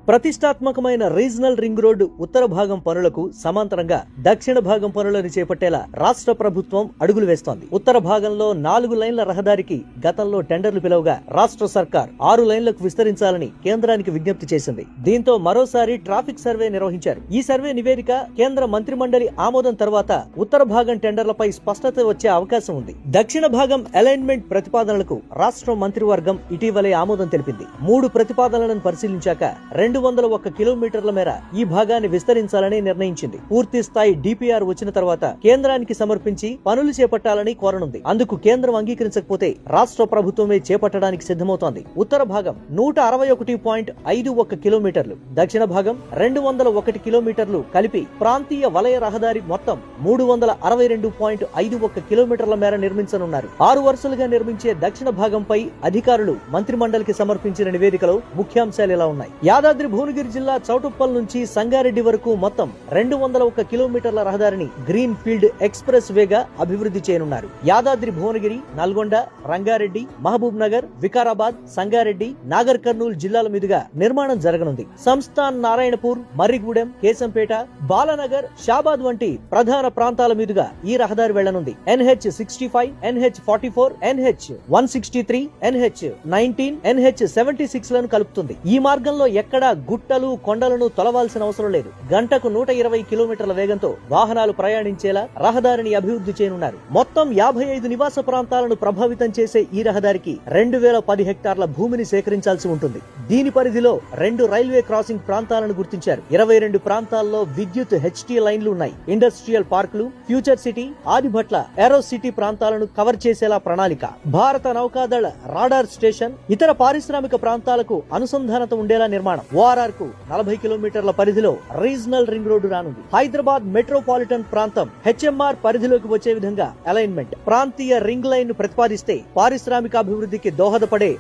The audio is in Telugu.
ప్రతిష్టాత్మకమైన రీజనల్ రింగ్ రోడ్డు ఉత్తర భాగం పనులకు సమాంతరంగా దక్షిణ భాగం పనులను చేపట్టేలా రాష్ట్ర ప్రభుత్వం అడుగులు వేస్తోంది. ఉత్తర భాగంలో 4 లైన్ల రహదారికి గతంలో టెండర్లు పిలవగా రాష్ట్ర సర్కార్ 6 లైన్లకు విస్తరించాలని కేంద్రానికి విజ్ఞప్తి చేసింది. దీంతో మరోసారి ట్రాఫిక్ సర్వే నిర్వహించారు. ఈ సర్వే నివేదిక కేంద్ర మంత్రిమండలి ఆమోదం తర్వాత ఉత్తర భాగం టెండర్లపై స్పష్టత వచ్చే అవకాశం ఉంది. దక్షిణ భాగం అలైన్మెంట్ ప్రతిపాదనలకు రాష్ట్ర మంత్రివర్గం ఇటీవలే ఆమోదం తెలిపింది. 3 ప్రతిపాదనలను పరిశీలించాక 201 కిలోమీటర్ల మేర ఈ భాగాన్ని విస్తరించాలని నిర్ణయించింది. పూర్తి స్థాయి డిపిఆర్ వచ్చిన తర్వాత కేంద్రానికి సమర్పించి పనులు చేపట్టాలని కోరనుంది. అందుకు కేంద్రం అంగీకరించకపోతే రాష్ట్ర ప్రభుత్వమే చేపట్టడానికి సిద్ధమవుతోంది. ఉత్తర భాగం 161.51 కిలోమీటర్లు, దక్షిణ భాగం 201 కిలోమీటర్లు కలిపి ప్రాంతీయ వలయ రహదారి మొత్తం 362.51 కిలోమీటర్ల మేర నిర్మించనున్నారు. 6 వరుసలుగా నిర్మించే దక్షిణ భాగంపై అధికారులు మంత్రిమండలికి సమర్పించిన నివేదికలో ముఖ్యాంశాలు ఇలా ఉన్నాయి. యాదాద్రి భువనగిరి జిల్లా చౌటుప్పల్ నుంచి సంగారెడ్డి వరకు మొత్తం 201 కిలోమీటర్ల రహదారిని గ్రీన్ ఫీల్డ్ ఎక్స్ప్రెస్ వేగా అభివృద్ధి చేయనున్నారు. యాదాద్రి భువనగిరి, నల్గొండ, రంగారెడ్డి, మహబూబ్ నగర్, వికారాబాద్, సంగారెడ్డి, నాగర్ కర్నూలు జిల్లాల మీదుగా నిర్మాణం జరగనుంది. సంస్థాన్, నారాయణపూర్, మర్రిగూడెం, కేశంపేట, బాలానగర్, షాబాద్ వంటి ప్రధాన ప్రాంతాల మీదుగా ఈ రహదారి వెళ్లనుంది. NH65, NH44, NH163, NH19, NH76 లను కలుపుతుంది. ఈ మార్గంలో ఎక్కడా గుట్టలు, కొండలను తొలవాల్సిన అవసరం లేదు. గంటకు 120 కిలోమీటర్ల వేగంతో వాహనాలు ప్రయాణించేలా రహదారిని అభివృద్ధి చేయనున్నారు. మొత్తం 55 నివాస ప్రాంతాలను ప్రభావితం చేసే ఈ రహదారికి 2010 హెక్టార్ల భూమిని సేకరించాల్సి ఉంటుంది. దీని పరిధిలో 2 రైల్వే క్రాసింగ్ ప్రాంతాలను గుర్తించారు. 22 ప్రాంతాల్లో విద్యుత్ HT లైన్లు ఉన్నాయి. ఇండస్ట్రియల్ పార్కులు, ఫ్యూచర్ సిటీ, ఆదిభట్ల, ఏరో సిటీ ప్రాంతాలను కవర్ చేసేలా ప్రణాళిక. భారత నౌకాదళ రాడార్ స్టేషన్, ఇతర పారిశ్రామిక ప్రాంతాలకు అనుసంధానత ఉండేలా నిర్మాణం. ORR కు 40 కిలోమీటర్ల పరిధిలో రీజనల్ రింగ్ రోడ్డు రానుంది. హైదరాబాద్ మెట్రోపాలిటన్ ప్రాంతం HMR పరిధిలోకి వచ్చే విధంగా అలైన్మెంట్, ప్రాంతీయ రింగ్ లైన్ ను ప్రతిపాదిస్తే పారిశ్రామిక అభివృద్ధికి దోహదపడే